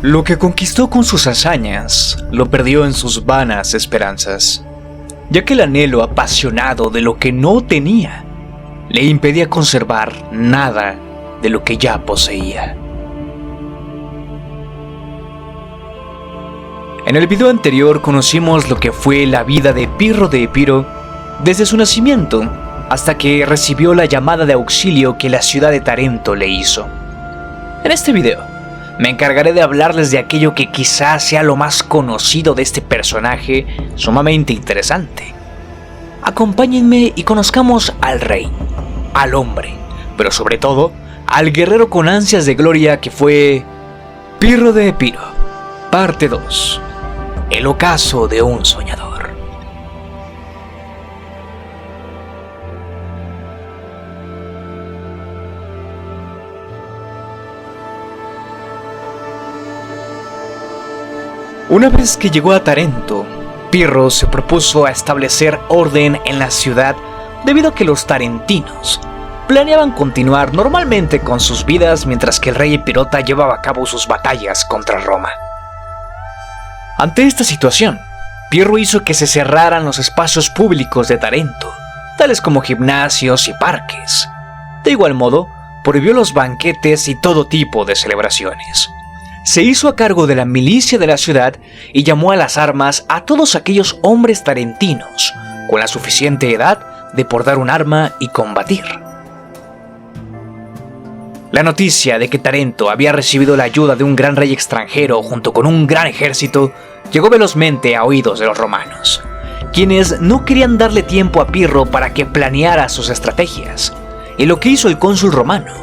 Lo que conquistó con sus hazañas, lo perdió en sus vanas esperanzas, ya que el anhelo apasionado de lo que no tenía le impedía conservar nada de lo que ya poseía. En el video anterior conocimos lo que fue la vida de Pirro de Epiro desde su nacimiento hasta que recibió la llamada de auxilio que la ciudad de Tarento le hizo. En este video me encargaré de hablarles de aquello que quizás sea lo más conocido de este personaje sumamente interesante. Acompáñenme y conozcamos al rey, al hombre, pero sobre todo al guerrero con ansias de gloria que fue Pirro de Epiro, parte 2, el ocaso de un soñador. Una vez que llegó a Tarento, Pirro se propuso a establecer orden en la ciudad debido a que los tarentinos planeaban continuar normalmente con sus vidas mientras que el rey epirota llevaba a cabo sus batallas contra Roma. Ante esta situación, Pirro hizo que se cerraran los espacios públicos de Tarento, tales como gimnasios y parques. De igual modo, prohibió los banquetes y todo tipo de celebraciones. Se hizo a cargo de la milicia de la ciudad y llamó a las armas a todos aquellos hombres tarentinos con la suficiente edad de portar un arma y combatir. La noticia de que Tarento había recibido la ayuda de un gran rey extranjero junto con un gran ejército llegó velozmente a oídos de los romanos, quienes no querían darle tiempo a Pirro para que planeara sus estrategias, y lo que hizo el cónsul romano,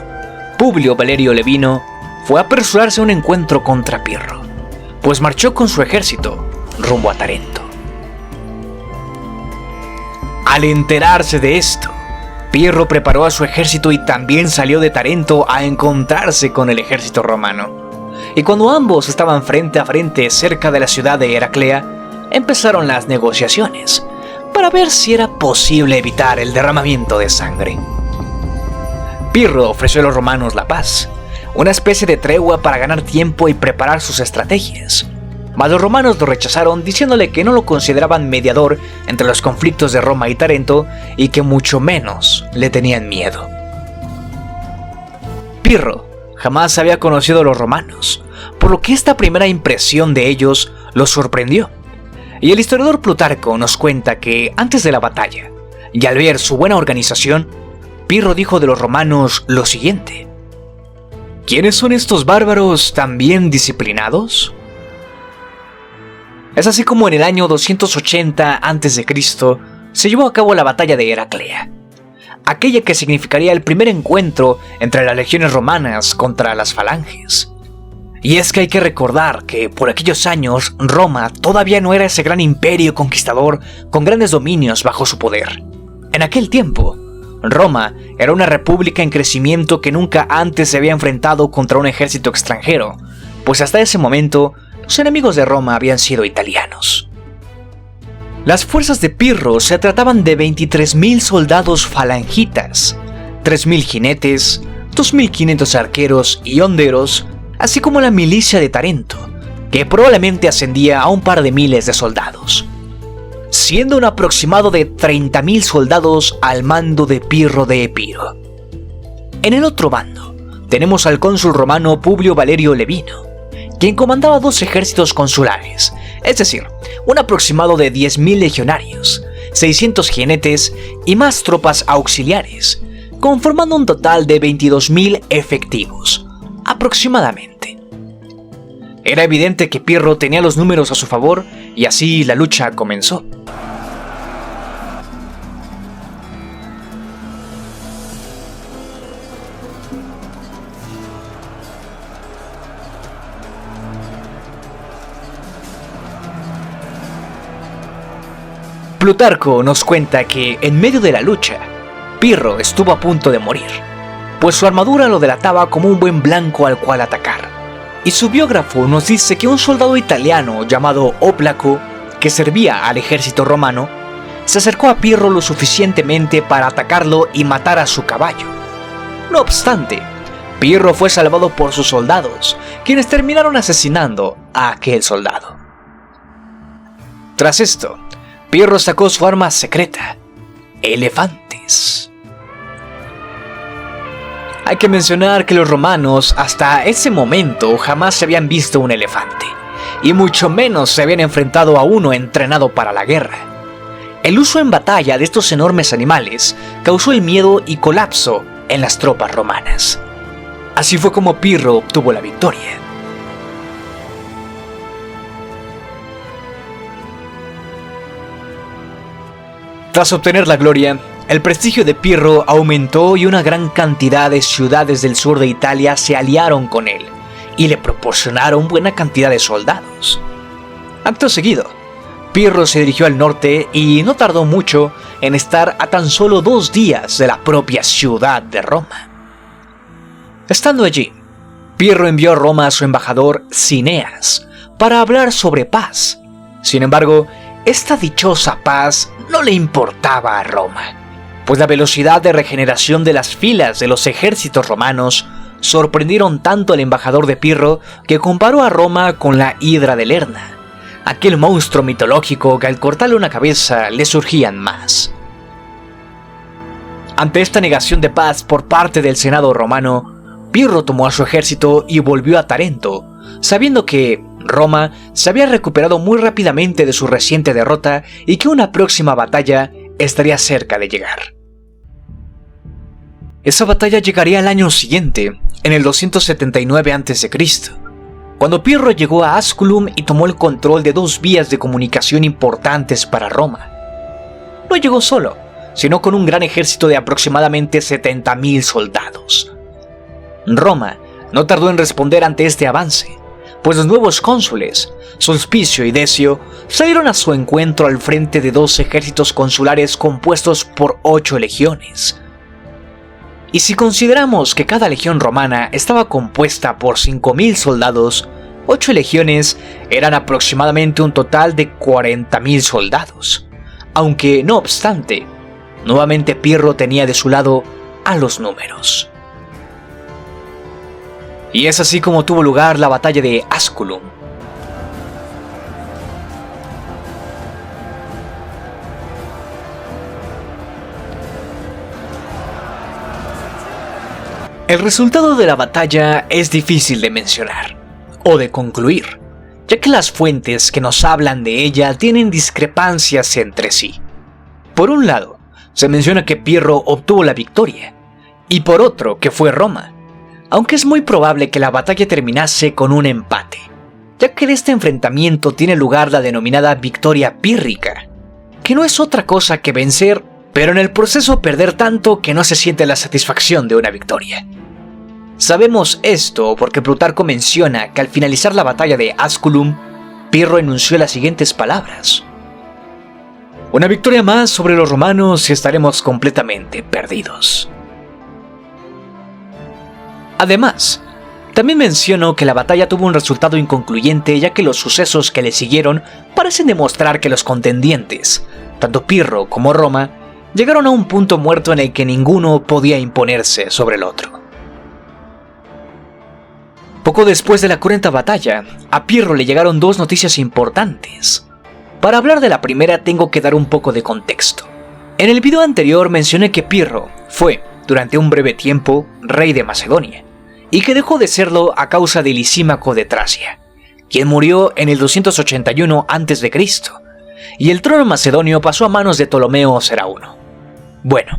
Publio Valerio Levino, fue apresurarse a un encuentro contra Pirro, pues marchó con su ejército rumbo a Tarento. Al enterarse de esto, Pirro preparó a su ejército y también salió de Tarento a encontrarse con el ejército romano. Y cuando ambos estaban frente a frente cerca de la ciudad de Heraclea, empezaron las negociaciones para ver si era posible evitar el derramamiento de sangre. Pirro ofreció a los romanos la paz, una especie de tregua para ganar tiempo y preparar sus estrategias. Mas los romanos lo rechazaron diciéndole que no lo consideraban mediador entre los conflictos de Roma y Tarento y que mucho menos le tenían miedo. Pirro jamás había conocido a los romanos, por lo que esta primera impresión de ellos lo sorprendió. Y el historiador Plutarco nos cuenta que antes de la batalla, y al ver su buena organización, Pirro dijo de los romanos lo siguiente: ¿quiénes son estos bárbaros tan bien disciplinados? Es así como en el año 280 a.C. se llevó a cabo la batalla de Heraclea, aquella que significaría el primer encuentro entre las legiones romanas contra las falanges. Y es que hay que recordar que por aquellos años Roma todavía no era ese gran imperio conquistador con grandes dominios bajo su poder. En aquel tiempo, Roma era una república en crecimiento que nunca antes se había enfrentado contra un ejército extranjero, pues hasta ese momento los enemigos de Roma habían sido italianos. Las fuerzas de Pirro se trataban de 23.000 soldados falangitas, 3.000 jinetes, 2.500 arqueros y honderos, así como la milicia de Tarento, que probablemente ascendía a un par de miles de soldados, siendo un aproximado de 30.000 soldados al mando de Pirro de Epiro. En el otro bando tenemos al cónsul romano Publio Valerio Levino, quien comandaba 2 ejércitos consulares, es decir, un aproximado de 10.000 legionarios, 600 jinetes y más tropas auxiliares, conformando un total de 22.000 efectivos, aproximadamente. Era evidente que Pirro tenía los números a su favor y así la lucha comenzó. Plutarco nos cuenta que en medio de la lucha, Pirro estuvo a punto de morir, pues su armadura lo delataba como un buen blanco al cual atacar. Y su biógrafo nos dice que un soldado italiano llamado Óplaco, que servía al ejército romano, se acercó a Pirro lo suficientemente para atacarlo y matar a su caballo. No obstante, Pirro fue salvado por sus soldados, quienes terminaron asesinando a aquel soldado. Tras esto, Pirro sacó su arma secreta, elefantes. Hay que mencionar que los romanos hasta ese momento jamás se habían visto un elefante, y mucho menos se habían enfrentado a uno entrenado para la guerra. El uso en batalla de estos enormes animales causó el miedo y colapso en las tropas romanas. Así fue como Pirro obtuvo la victoria. Tras obtener la gloria, el prestigio de Pirro aumentó y una gran cantidad de ciudades del sur de Italia se aliaron con él y le proporcionaron buena cantidad de soldados. Acto seguido, Pirro se dirigió al norte y no tardó mucho en estar a tan solo 2 días de la propia ciudad de Roma. Estando allí, Pirro envió a Roma a su embajador Cineas para hablar sobre paz. Sin embargo, esta dichosa paz no le importaba a Roma, pues la velocidad de regeneración de las filas de los ejércitos romanos sorprendieron tanto al embajador de Pirro que comparó a Roma con la hidra de Lerna, aquel monstruo mitológico que al cortarle una cabeza le surgían más. Ante esta negación de paz por parte del Senado romano, Pirro tomó a su ejército y volvió a Tarento, sabiendo que Roma se había recuperado muy rápidamente de su reciente derrota y que una próxima batalla estaría cerca de llegar. Esa batalla llegaría al año siguiente, en el 279 a.C., cuando Pirro llegó a Asculum y tomó el control de 2 vías de comunicación importantes para Roma. No llegó solo, sino con un gran ejército de aproximadamente 70.000 soldados. Roma no tardó en responder ante este avance, pues los nuevos cónsules, Sulpicio y Decio, salieron a su encuentro al frente de 2 ejércitos consulares compuestos por 8 legiones. Y si consideramos que cada legión romana estaba compuesta por 5.000 soldados, 8 legiones eran aproximadamente un total de 40.000 soldados. Aunque, no obstante, nuevamente Pirro tenía de su lado a los números. Y es así como tuvo lugar la batalla de Asculum. El resultado de la batalla es difícil de mencionar, o de concluir, ya que las fuentes que nos hablan de ella tienen discrepancias entre sí. Por un lado, se menciona que Pirro obtuvo la victoria, y por otro que fue Roma, aunque es muy probable que la batalla terminase con un empate, ya que de este enfrentamiento tiene lugar la denominada victoria pírrica, que no es otra cosa que vencer, pero en el proceso perder tanto que no se siente la satisfacción de una victoria. Sabemos esto porque Plutarco menciona que al finalizar la batalla de Asculum, Pirro enunció las siguientes palabras: una victoria más sobre los romanos y estaremos completamente perdidos. Además, también menciono que la batalla tuvo un resultado inconcluyente, ya que los sucesos que le siguieron parecen demostrar que los contendientes, tanto Pirro como Roma, llegaron a un punto muerto en el que ninguno podía imponerse sobre el otro. Poco después de la cruenta batalla, a Pirro le llegaron 2 noticias importantes. Para hablar de la primera tengo que dar un poco de contexto. En el video anterior mencioné que Pirro fue, durante un breve tiempo, rey de Macedonia, y que dejó de serlo a causa de Lisímaco de Tracia, quien murió en el 281 a.C., y el trono macedonio pasó a manos de Ptolomeo Seraúno. Bueno,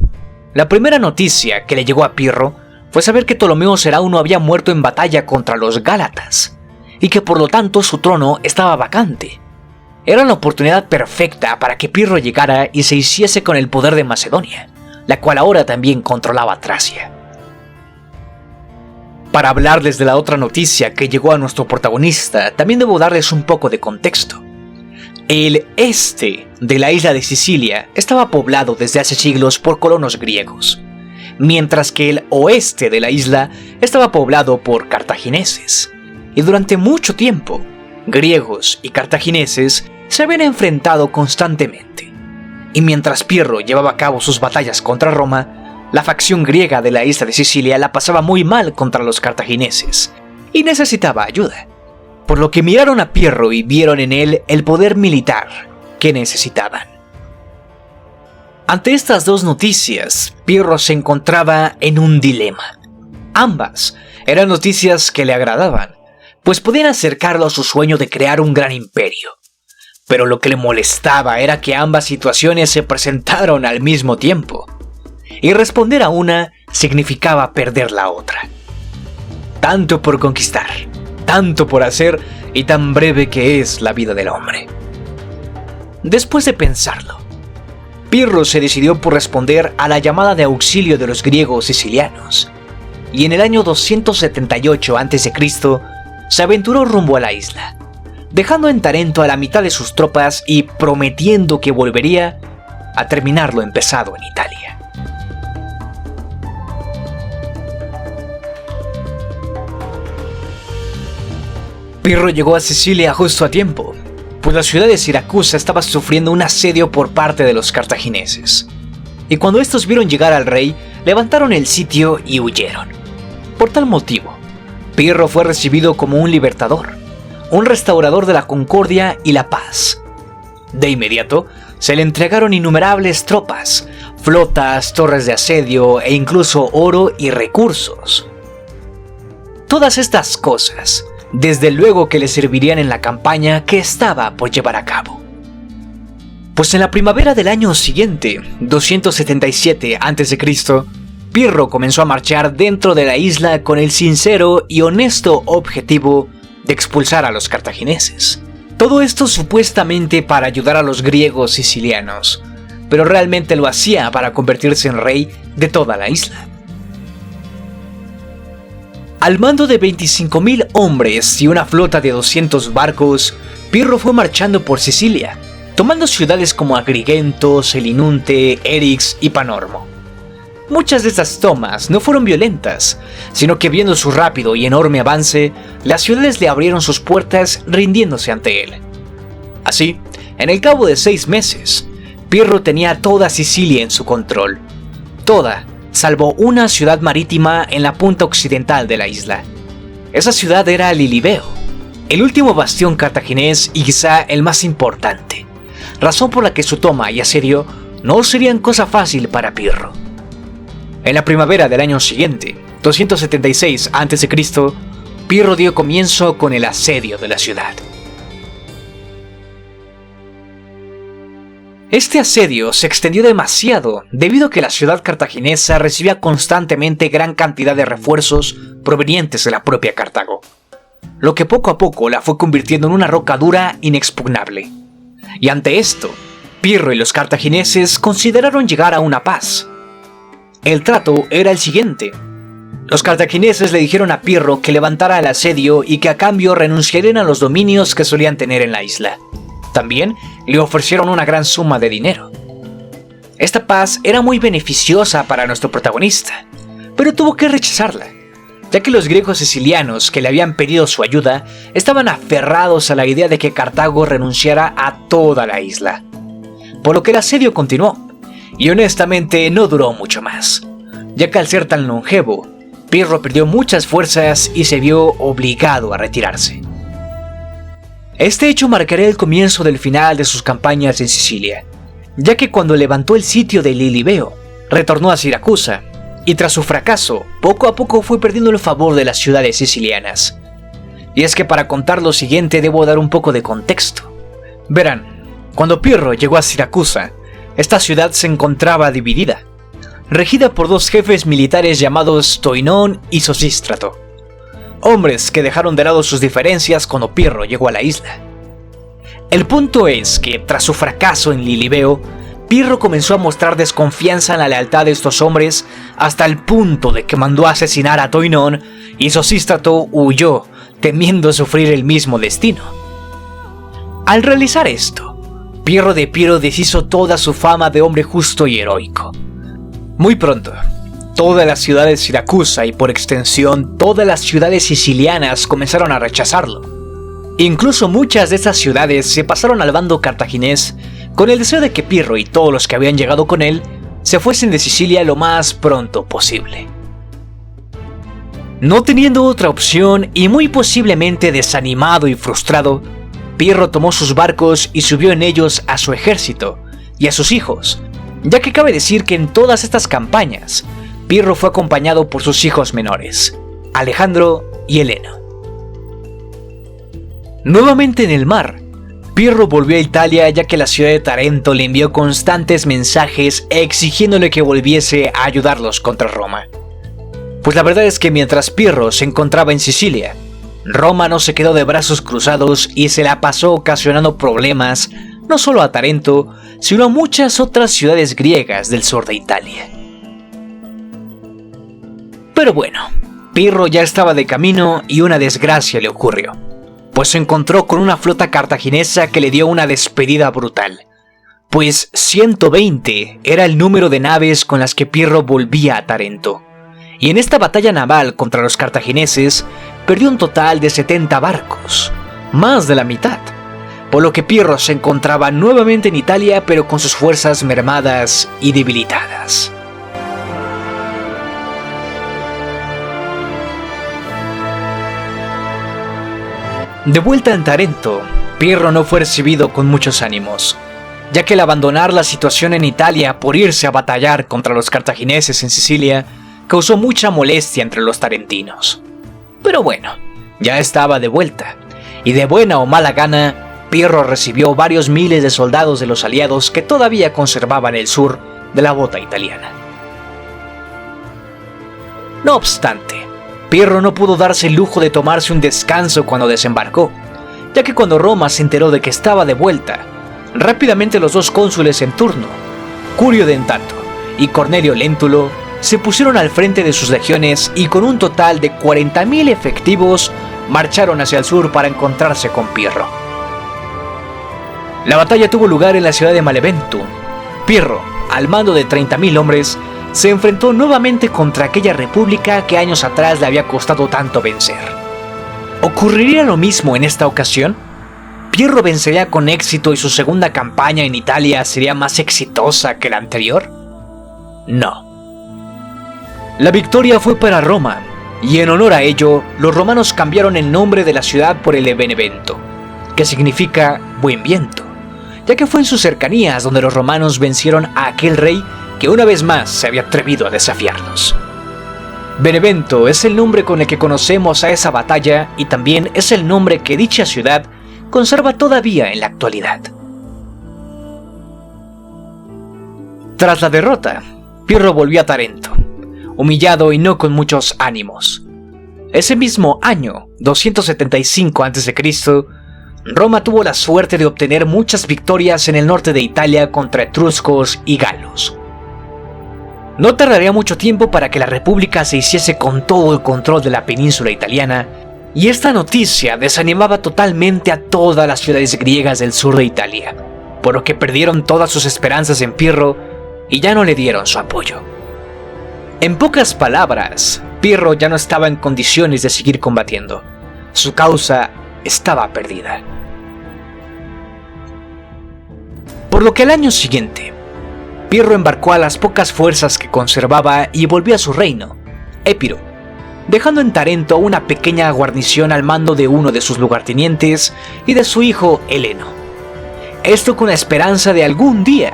la primera noticia que le llegó a Pirro fue saber que Ptolomeo Seraúno había muerto en batalla contra los Gálatas, y que por lo tanto su trono estaba vacante. Era la oportunidad perfecta para que Pirro llegara y se hiciese con el poder de Macedonia, la cual ahora también controlaba Tracia. Para hablarles de la otra noticia que llegó a nuestro protagonista, también debo darles un poco de contexto. El este de la isla de Sicilia estaba poblado desde hace siglos por colonos griegos, mientras que el oeste de la isla estaba poblado por cartagineses, y durante mucho tiempo, griegos y cartagineses se habían enfrentado constantemente, y mientras Pirro llevaba a cabo sus batallas contra Roma, La facción griega de la isla de Sicilia la pasaba muy mal contra los cartagineses y necesitaba ayuda, por lo que miraron a Pirro y vieron en él el poder militar que necesitaban. Ante estas dos noticias, Pirro se encontraba en un dilema. Ambas eran noticias que le agradaban, pues podían acercarlo a su sueño de crear un gran imperio. Pero lo que le molestaba era que ambas situaciones se presentaron al mismo tiempo, y responder a una significaba perder la otra. Tanto por conquistar, tanto por hacer, y tan breve que es la vida del hombre. Después de pensarlo, Pirro se decidió por responder a la llamada de auxilio de los griegos sicilianos, y en el año 278 a.C. se aventuró rumbo a la isla, dejando en Tarento a la mitad de sus tropas y prometiendo que volvería a terminar lo empezado en Italia. Pirro llegó a Sicilia justo a tiempo, pues la ciudad de Siracusa estaba sufriendo un asedio por parte de los cartagineses. Y cuando estos vieron llegar al rey, levantaron el sitio y huyeron. Por tal motivo, Pirro fue recibido como un libertador, un restaurador de la concordia y la paz. De inmediato, se le entregaron innumerables tropas, flotas, torres de asedio e incluso oro y recursos. Todas estas cosas, desde luego que le servirían en la campaña que estaba por llevar a cabo. Pues en la primavera del año siguiente, 277 a.C., Pirro comenzó a marchar dentro de la isla con el sincero y honesto objetivo de expulsar a los cartagineses. Todo esto supuestamente para ayudar a los griegos sicilianos, pero realmente lo hacía para convertirse en rey de toda la isla. Al mando de 25.000 hombres y una flota de 200 barcos, Pirro fue marchando por Sicilia, tomando ciudades como Agrigento, Selinunte, Erix y Panormo. Muchas de estas tomas no fueron violentas, sino que viendo su rápido y enorme avance, las ciudades le abrieron sus puertas rindiéndose ante él. Así, en el cabo de 6 meses, Pirro tenía toda Sicilia en su control. Toda, salvo una ciudad marítima en la punta occidental de la isla. Esa ciudad era Lilibeo, el último bastión cartaginés y quizá el más importante, razón por la que su toma y asedio no serían cosa fácil para Pirro. En la primavera del año siguiente, 276 a.C., Pirro dio comienzo con el asedio de la ciudad. Este asedio se extendió demasiado debido a que la ciudad cartaginesa recibía constantemente gran cantidad de refuerzos provenientes de la propia Cartago, lo que poco a poco la fue convirtiendo en una roca dura inexpugnable. Y ante esto, Pirro y los cartagineses consideraron llegar a una paz. El trato era el siguiente. Los cartagineses le dijeron a Pirro que levantara el asedio y que a cambio renunciarían a los dominios que solían tener en la isla. También le ofrecieron una gran suma de dinero. Esta paz era muy beneficiosa para nuestro protagonista, pero tuvo que rechazarla, ya que los griegos sicilianos que le habían pedido su ayuda estaban aferrados a la idea de que Cartago renunciara a toda la isla. Por lo que el asedio continuó, y honestamente no duró mucho más, ya que al ser tan longevo, Pirro perdió muchas fuerzas y se vio obligado a retirarse. Este hecho marcaría el comienzo del final de sus campañas en Sicilia, ya que cuando levantó el sitio de Lilibeo, retornó a Siracusa, y tras su fracaso, poco a poco fue perdiendo el favor de las ciudades sicilianas. Y es que para contar lo siguiente debo dar un poco de contexto. Verán, cuando Pirro llegó a Siracusa, esta ciudad se encontraba dividida, regida por dos jefes militares llamados Toinón y Sosístrato, hombres que dejaron de lado sus diferencias cuando Pirro llegó a la isla. El punto es que, tras su fracaso en Lilibeo, Pirro comenzó a mostrar desconfianza en la lealtad de estos hombres hasta el punto de que mandó a asesinar a Toinón y Sosístrato huyó, temiendo sufrir el mismo destino. Al realizar esto, Pirro de Epiro deshizo toda su fama de hombre justo y heroico. Muy pronto, toda la ciudad de Siracusa y por extensión todas las ciudades sicilianas comenzaron a rechazarlo. Incluso muchas de estas ciudades se pasaron al bando cartaginés con el deseo de que Pirro y todos los que habían llegado con él se fuesen de Sicilia lo más pronto posible. No teniendo otra opción y muy posiblemente desanimado y frustrado, Pirro tomó sus barcos y subió en ellos a su ejército y a sus hijos, ya que cabe decir que en todas estas campañas, Pirro fue acompañado por sus hijos menores, Alejandro y Heleno. Nuevamente en el mar, Pirro volvió a Italia ya que la ciudad de Tarento le envió constantes mensajes exigiéndole que volviese a ayudarlos contra Roma. Pues la verdad es que mientras Pirro se encontraba en Sicilia, Roma no se quedó de brazos cruzados y se la pasó ocasionando problemas no solo a Tarento, sino a muchas otras ciudades griegas del sur de Italia. Pero bueno, Pirro ya estaba de camino y una desgracia le ocurrió, pues se encontró con una flota cartaginesa que le dio una despedida brutal, pues 120 era el número de naves con las que Pirro volvía a Tarento. Y en esta batalla naval contra los cartagineses, perdió un total de 70 barcos, más de la mitad, por lo que Pirro se encontraba nuevamente en Italia pero con sus fuerzas mermadas y debilitadas. De vuelta en Tarento, Pirro no fue recibido con muchos ánimos, ya que el abandonar la situación en Italia por irse a batallar contra los cartagineses en Sicilia causó mucha molestia entre los tarentinos. Pero bueno, ya estaba de vuelta, y de buena o mala gana, Pirro recibió varios miles de soldados de los aliados que todavía conservaban el sur de la bota italiana. No obstante, Pirro no pudo darse el lujo de tomarse un descanso cuando desembarcó, ya que cuando Roma se enteró de que estaba de vuelta, rápidamente los dos cónsules en turno, Curio Dentato y Cornelio Lentulo, se pusieron al frente de sus legiones y con un total de 40.000 efectivos marcharon hacia el sur para encontrarse con Pirro. La batalla tuvo lugar en la ciudad de Maleventum. Pirro, al mando de 30.000 hombres, se enfrentó nuevamente contra aquella república que años atrás le había costado tanto vencer. ¿Ocurriría lo mismo en esta ocasión? ¿Pirro vencería con éxito y su segunda campaña en Italia sería más exitosa que la anterior? No. La victoria fue para Roma, y en honor a ello, los romanos cambiaron el nombre de la ciudad por el de Benevento, que significa buen viento, ya que fue en sus cercanías donde los romanos vencieron a aquel rey que una vez más se había atrevido a desafiarlos. Benevento es el nombre con el que conocemos a esa batalla y también es el nombre que dicha ciudad conserva todavía en la actualidad. Tras la derrota, Pirro volvió a Tarento, humillado y no con muchos ánimos. Ese mismo año, 275 a.C., Roma tuvo la suerte de obtener muchas victorias en el norte de Italia contra etruscos y galos. No tardaría mucho tiempo para que la república se hiciese con todo el control de la península italiana, y esta noticia desanimaba totalmente a todas las ciudades griegas del sur de Italia, por lo que perdieron todas sus esperanzas en Pirro y ya no le dieron su apoyo. En pocas palabras, Pirro ya no estaba en condiciones de seguir combatiendo. Su causa estaba perdida. Por lo que al año siguiente, Pirro embarcó a las pocas fuerzas que conservaba y volvió a su reino, Épiro, dejando en Tarento una pequeña guarnición al mando de uno de sus lugartenientes y de su hijo Heleno. Esto con la esperanza de algún día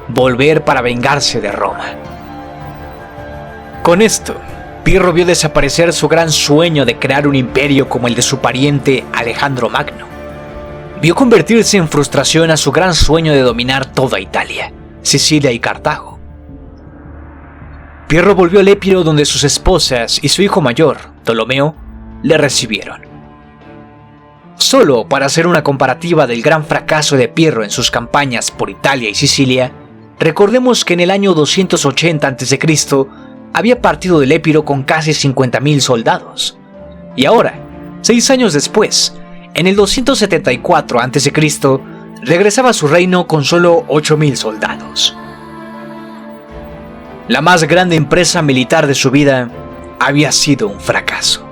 volver para vengarse de Roma. Con esto, Pirro vio desaparecer su gran sueño de crear un imperio como el de su pariente Alejandro Magno. Vio convertirse en frustración a su gran sueño de dominar toda Italia, Sicilia y Cartago. Pirro volvió al Épiro donde sus esposas y su hijo mayor, Ptolomeo, le recibieron. Solo para hacer una comparativa del gran fracaso de Pirro en sus campañas por Italia y Sicilia, recordemos que en el año 280 a.C., había partido del Épiro con casi 50.000 soldados. Y ahora, 6 años después, en el 274 a.C., regresaba a su reino con solo 8.000 soldados. La más grande empresa militar de su vida había sido un fracaso.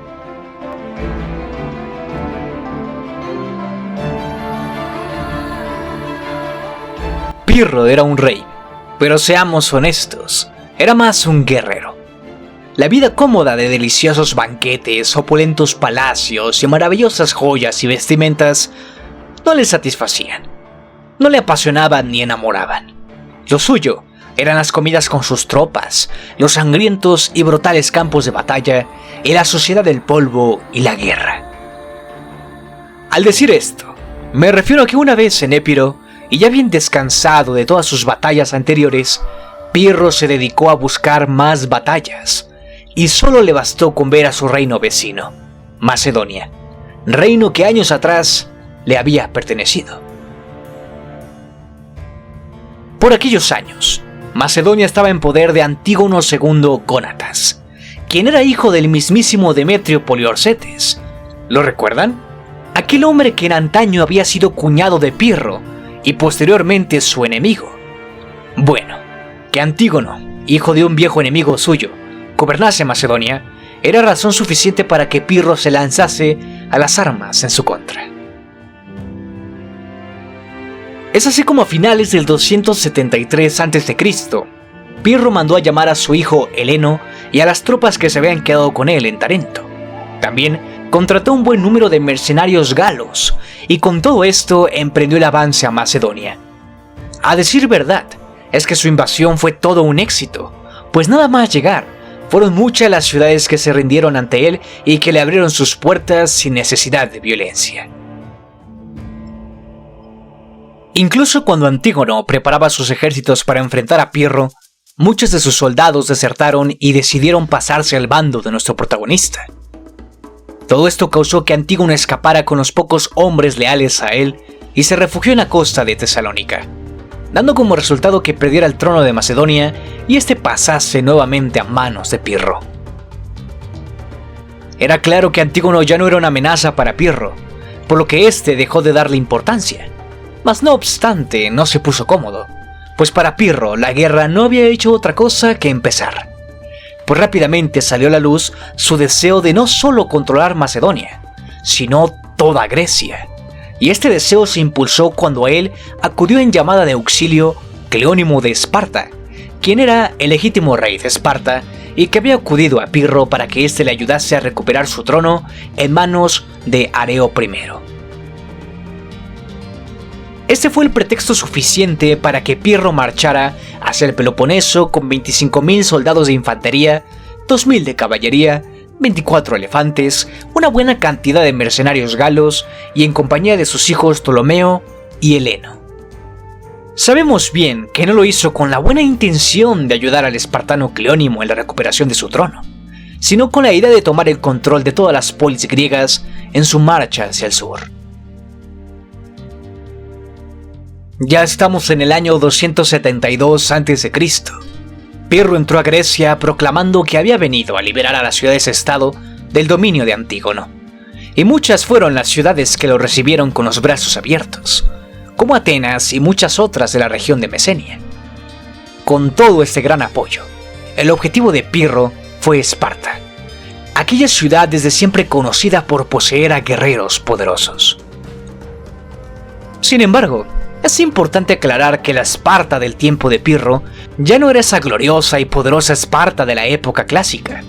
Pirro era un rey, Pero seamos honestos, era más un guerrero. La vida cómoda de deliciosos banquetes, opulentos palacios y maravillosas joyas y vestimentas no le satisfacían, no le apasionaban ni enamoraban. Lo suyo eran las comidas con sus tropas, los sangrientos y brutales campos de batalla y la sociedad del polvo y la guerra. Al decir esto, me refiero a que una vez en Épiro, y ya bien descansado de todas sus batallas anteriores, Pirro se dedicó a buscar más batallas, y solo le bastó con ver a su reino vecino, Macedonia, reino que años atrás le había pertenecido. Por aquellos años, Macedonia estaba en poder de Antígono II Gónatas, quien era hijo del mismísimo Demetrio Poliorcetes. ¿Lo recuerdan? Aquel hombre que en antaño había sido cuñado de Pirro y posteriormente su enemigo. Bueno, que Antígono, hijo de un viejo enemigo suyo, gobernase Macedonia, era razón suficiente para que Pirro se lanzase a las armas en su contra. Es así como a finales del 273 a.C., Pirro mandó a llamar a su hijo Heleno y a las tropas que se habían quedado con él en Tarento. También contrató un buen número de mercenarios galos y con todo esto emprendió el avance a Macedonia. A decir verdad, es que su invasión fue todo un éxito, pues nada más llegar, fueron muchas las ciudades que se rindieron ante él y que le abrieron sus puertas sin necesidad de violencia. Incluso cuando Antígono preparaba sus ejércitos para enfrentar a Pirro, muchos de sus soldados desertaron y decidieron pasarse al bando de nuestro protagonista. Todo esto causó que Antígono escapara con los pocos hombres leales a él y se refugió en la costa de Tesalónica, dando como resultado que perdiera el trono de Macedonia y este pasase nuevamente a manos de Pirro. Era claro que Antígono ya no era una amenaza para Pirro, por lo que éste dejó de darle importancia. Mas no obstante, no se puso cómodo, pues para Pirro la guerra no había hecho otra cosa que empezar. Pues rápidamente salió a la luz su deseo de no solo controlar Macedonia, sino toda Grecia. Y este deseo se impulsó cuando a él acudió en llamada de auxilio Cleónimo de Esparta, quien era el legítimo rey de Esparta y que había acudido a Pirro para que éste le ayudase a recuperar su trono en manos de Areo I. Este fue el pretexto suficiente para que Pirro marchara hacia el Peloponeso con 25.000 soldados de infantería, 2.000 de caballería, 24 elefantes, una buena cantidad de mercenarios galos y en compañía de sus hijos Ptolomeo y Heleno. Sabemos bien que no lo hizo con la buena intención de ayudar al espartano Cleónimo en la recuperación de su trono, sino con la idea de tomar el control de todas las polis griegas en su marcha hacia el sur. Ya estamos en el año 272 a.C. Pirro entró a Grecia proclamando que había venido a liberar a las ciudades-estado del dominio de Antígono, y muchas fueron las ciudades que lo recibieron con los brazos abiertos, como Atenas y muchas otras de la región de Mesenia. Con todo este gran apoyo, el objetivo de Pirro fue Esparta, aquella ciudad desde siempre conocida por poseer a guerreros poderosos. Sin embargo, es importante aclarar que la Esparta del tiempo de Pirro ya no era esa gloriosa y poderosa Esparta de la época clásica.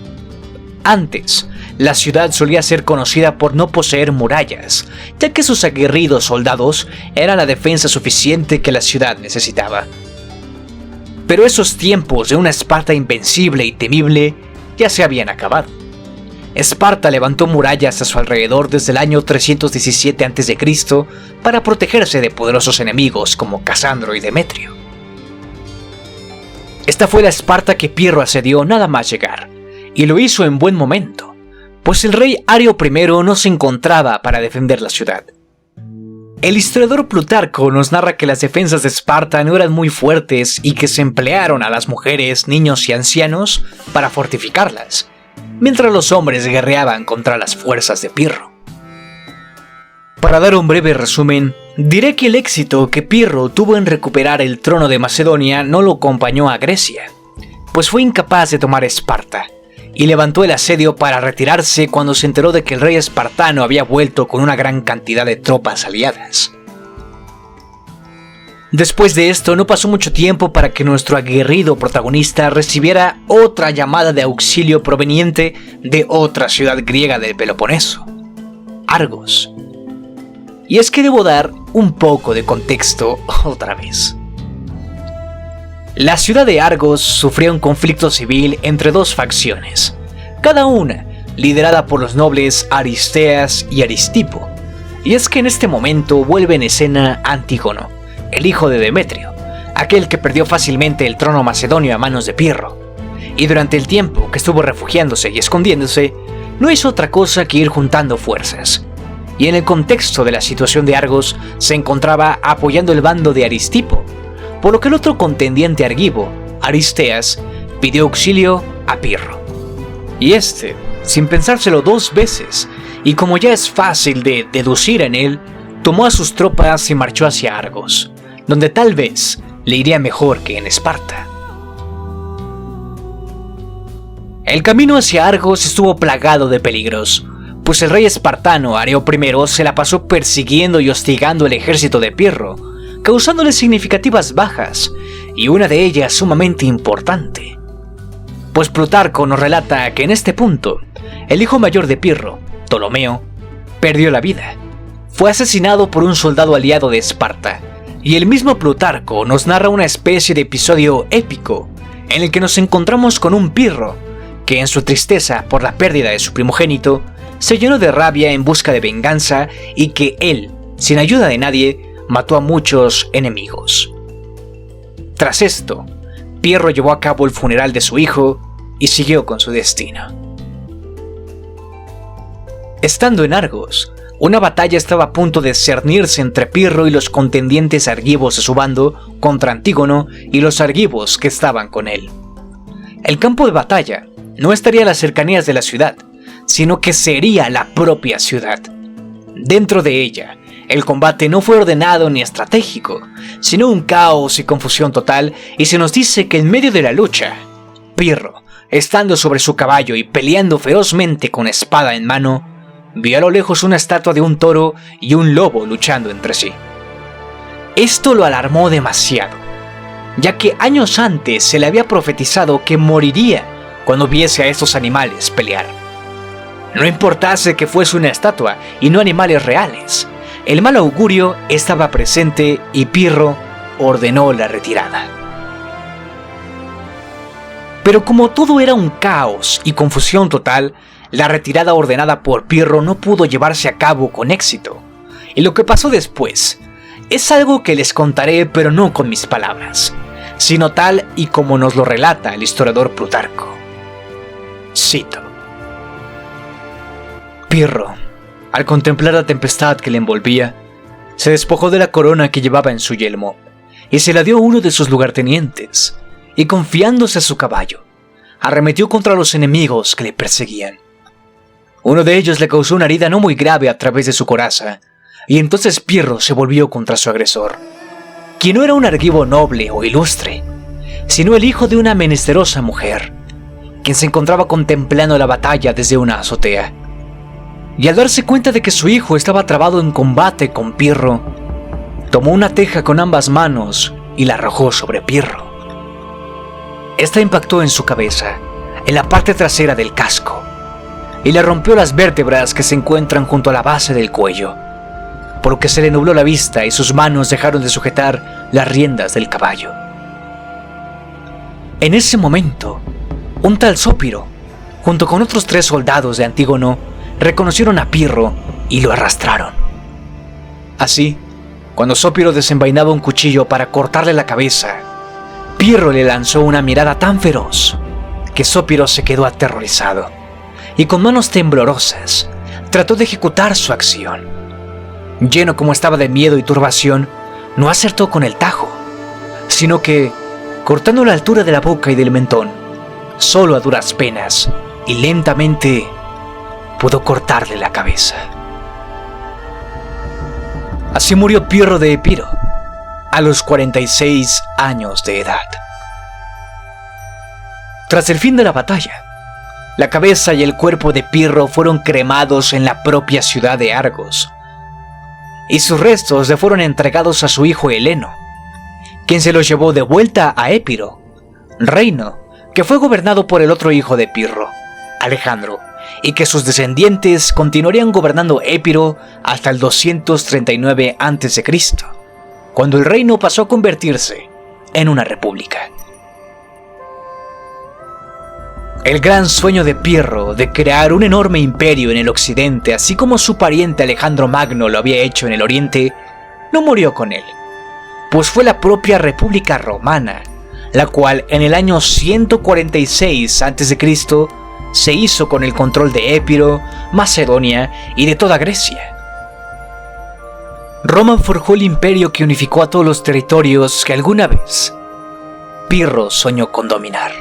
Antes, la ciudad solía ser conocida por no poseer murallas, ya que sus aguerridos soldados eran la defensa suficiente que la ciudad necesitaba. Pero esos tiempos de una Esparta invencible y temible ya se habían acabado. Esparta levantó murallas a su alrededor desde el año 317 a.C. para protegerse de poderosos enemigos como Casandro y Demetrio. Esta fue la Esparta que Pirro asedió nada más llegar, y lo hizo en buen momento, pues el rey Areo I no se encontraba para defender la ciudad. El historiador Plutarco nos narra que las defensas de Esparta no eran muy fuertes y que se emplearon a las mujeres, niños y ancianos para fortificarlas, mientras los hombres guerreaban contra las fuerzas de Pirro. Para dar un breve resumen, diré que el éxito que Pirro tuvo en recuperar el trono de Macedonia no lo acompañó a Grecia, pues fue incapaz de tomar Esparta, y levantó el asedio para retirarse cuando se enteró de que el rey espartano había vuelto con una gran cantidad de tropas aliadas. Después de esto, no pasó mucho tiempo para que nuestro aguerrido protagonista recibiera otra llamada de auxilio proveniente de otra ciudad griega del Peloponeso, Argos. Y es que debo dar un poco de contexto otra vez. La ciudad de Argos sufría un conflicto civil entre dos facciones, cada una liderada por los nobles Aristeas y Aristipo. Y es que en este momento vuelve en escena Antígono, el hijo de Demetrio, aquel que perdió fácilmente el trono macedonio a manos de Pirro, y durante el tiempo que estuvo refugiándose y escondiéndose, no hizo otra cosa que ir juntando fuerzas. Y en el contexto de la situación de Argos se encontraba apoyando el bando de Aristipo, por lo que el otro contendiente argivo, Aristeas, pidió auxilio a Pirro. Y este, sin pensárselo dos veces, y como ya es fácil de deducir en él, tomó a sus tropas y marchó hacia Argos, donde tal vez le iría mejor que en Esparta. El camino hacia Argos estuvo plagado de peligros, pues el rey espartano Areo I se la pasó persiguiendo y hostigando el ejército de Pirro, causándole significativas bajas, y una de ellas sumamente importante. Pues Plutarco nos relata que en este punto, el hijo mayor de Pirro, Ptolomeo, perdió la vida. Fue asesinado por un soldado aliado de Esparta, y el mismo Plutarco nos narra una especie de episodio épico, en el que nos encontramos con un Pirro, que en su tristeza por la pérdida de su primogénito, se llenó de rabia en busca de venganza y que él, sin ayuda de nadie, mató a muchos enemigos. Tras esto, Pirro llevó a cabo el funeral de su hijo y siguió con su destino. Estando en Argos, una batalla estaba a punto de cernirse entre Pirro y los contendientes argivos de su bando contra Antígono y los argivos que estaban con él. El campo de batalla no estaría a las cercanías de la ciudad, sino que sería la propia ciudad. Dentro de ella, el combate no fue ordenado ni estratégico, sino un caos y confusión total, y se nos dice que en medio de la lucha, Pirro, estando sobre su caballo y peleando ferozmente con espada en mano, vio a lo lejos una estatua de un toro y un lobo luchando entre sí. Esto lo alarmó demasiado, ya que años antes se le había profetizado que moriría cuando viese a estos animales pelear. No importase que fuese una estatua y no animales reales, el mal augurio estaba presente y Pirro ordenó la retirada. Pero como todo era un caos y confusión total, la retirada ordenada por Pirro no pudo llevarse a cabo con éxito. Y lo que pasó después es algo que les contaré, pero no con mis palabras, sino tal y como nos lo relata el historiador Plutarco. Cito: Pirro, al contemplar la tempestad que le envolvía, se despojó de la corona que llevaba en su yelmo y se la dio a uno de sus lugartenientes, y confiándose a su caballo, arremetió contra los enemigos que le perseguían. Uno de ellos le causó una herida no muy grave a través de su coraza, y entonces Pirro se volvió contra su agresor, quien no era un argivo noble o ilustre, sino el hijo de una menesterosa mujer, quien se encontraba contemplando la batalla desde una azotea. Y al darse cuenta de que su hijo estaba trabado en combate con Pirro, tomó una teja con ambas manos y la arrojó sobre Pirro. Esta impactó en su cabeza, en la parte trasera del casco, y le rompió las vértebras que se encuentran junto a la base del cuello, por lo que se le nubló la vista y sus manos dejaron de sujetar las riendas del caballo. En ese momento, un tal Zópiro, junto con otros 3 soldados de Antígono, reconocieron a Pirro y lo arrastraron. Así, cuando Zópiro desenvainaba un cuchillo para cortarle la cabeza, Pirro le lanzó una mirada tan feroz que Zópiro se quedó aterrorizado y con manos temblorosas trató de ejecutar su acción. Lleno como estaba de miedo y turbación, no acertó con el tajo, sino que, cortando la altura de la boca y del mentón, solo a duras penas y lentamente pudo cortarle la cabeza. Así murió Pirro de Epiro, a los 46 años de edad. Tras el fin de la batalla, la cabeza y el cuerpo de Pirro fueron cremados en la propia ciudad de Argos, y sus restos le fueron entregados a su hijo Heleno, quien se los llevó de vuelta a Épiro, reino que fue gobernado por el otro hijo de Pirro, Alejandro, y que sus descendientes continuarían gobernando Épiro hasta el 239 a.C., cuando el reino pasó a convertirse en una república. El gran sueño de Pirro de crear un enorme imperio en el occidente, así como su pariente Alejandro Magno lo había hecho en el oriente, no murió con él, pues fue la propia República Romana, la cual en el año 146 a.C. se hizo con el control de Épiro, Macedonia y de toda Grecia. Roma forjó el imperio que unificó a todos los territorios que alguna vez Pirro soñó con dominar.